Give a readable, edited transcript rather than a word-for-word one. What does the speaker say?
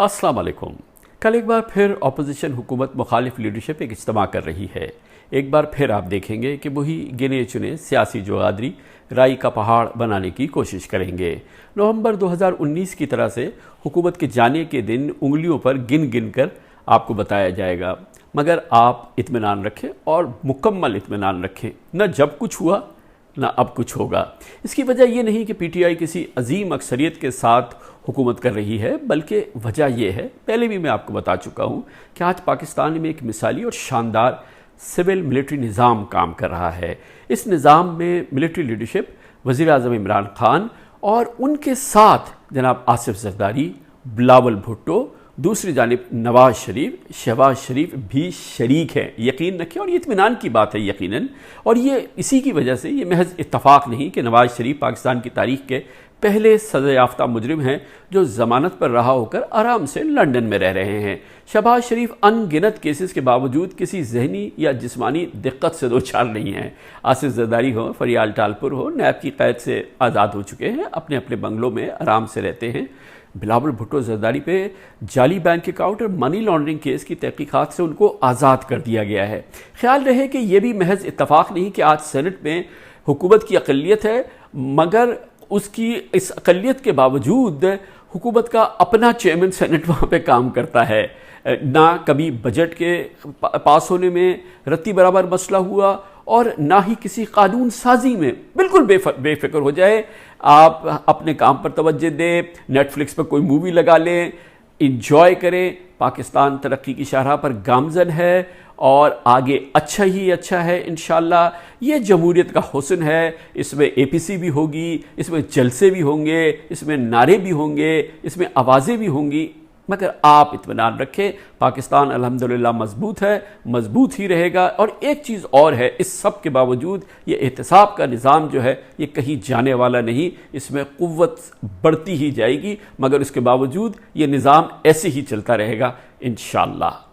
अस्सलाम वालेकुम। कल एक बार फिर अपोजिशन हुकूमत मुखालिफ लीडरशिप एक इज्तिमा कर रही है। एक बार फिर आप देखेंगे कि वही गिने चुने सियासी जुगादरी राई का पहाड़ बनाने की कोशिश करेंगे। नवंबर 2019 की तरह से हुकूमत के जाने के दिन उंगलियों पर गिन गिन कर आपको बताया जाएगा, मगर आप इत्मीनान रखें और मुकम्मल इत्मीनान रखें, न जब कुछ हुआ ना अब कुछ होगा। इसकी वजह ये नहीं कि पीटीआई किसी अजीम अक्सरियत के साथ हुकूमत कर रही है, बल्कि वजह यह है, पहले भी मैं आपको बता चुका हूँ कि आज पाकिस्तान में एक मिसाली और शानदार सिविल मिलिट्री निज़ाम काम कर रहा है। इस निज़ाम में मिलिट्री लीडरशिप वज़ीर आज़म इमरान खान और उनके साथ जनाब आसिफ ज़रदारी, बिलावल भुट्टो, दूसरी जानिब नवाज शरीफ, शहबाज शरीफ भी शरीक हैं। यकीन रखें, और ये इत्मीनान की बात है यकीनन, और ये इसी की वजह से ये महज इत्तफाक नहीं कि नवाज शरीफ पाकिस्तान की तारीख के पहले सज़ा याफ्ता मुजरिम हैं जो ज़मानत पर रहा होकर आराम से लंदन में रह रहे हैं। शहबाज शरीफ अनगिनत केसेस के बावजूद किसी जहनी या जिस्मानी दिक्कत से दो चार नहीं हैं। आसिफ ज़रदारी हो, फरियाल टालपुर हो, नैब की कैद से आज़ाद हो चुके हैं, अपने अपने बंगलों में आराम से रहते हैं। बिलावल भुट्टो ज़रदारी पे जाली बैंक अकाउंट और मनी लॉन्ड्रिंग केस की तहकीकात से उनको आज़ाद कर दिया गया है। ख्याल रहे कि यह भी महज इत्तफाक नहीं कि आज सेनेट में हुकूमत की अक़लियत है, मगर उसकी इस अक़लियत के बावजूद हुकूमत का अपना चेयरमैन सेनेट वहाँ पे काम करता है। ना कभी बजट के पास होने में रत्ती बराबर मसला हुआ और ना ही किसी कानून साजी में। बिल्कुल बेफिक्र हो जाए, आप अपने काम पर तवज्जो दें, नेटफ्लिक्स पर कोई मूवी लगा लें, इंजॉय करें। पाकिस्तान तरक्की की शाहराह पर गामज़न है और आगे अच्छा ही अच्छा है इंशाअल्लाह। ये जमहूरियत का हुस्न है, इसमें एपीसी भी होगी, इसमें जलसे भी होंगे, इसमें नारे भी होंगे, इसमें आवाज़ें भी होंगी, मगर आप इत्मीनान रखें, पाकिस्तान अल्हम्दुलिल्लाह मजबूत है, मजबूत ही रहेगा। और एक चीज़ और है, इस सब के बावजूद ये एहतसाब का निज़ाम जो है ये कहीं जाने वाला नहीं, इसमें क़ुव्वत बढ़ती ही जाएगी, मगर इसके बावजूद ये निज़ाम ऐसे ही चलता रहेगा इंशाअल्लाह।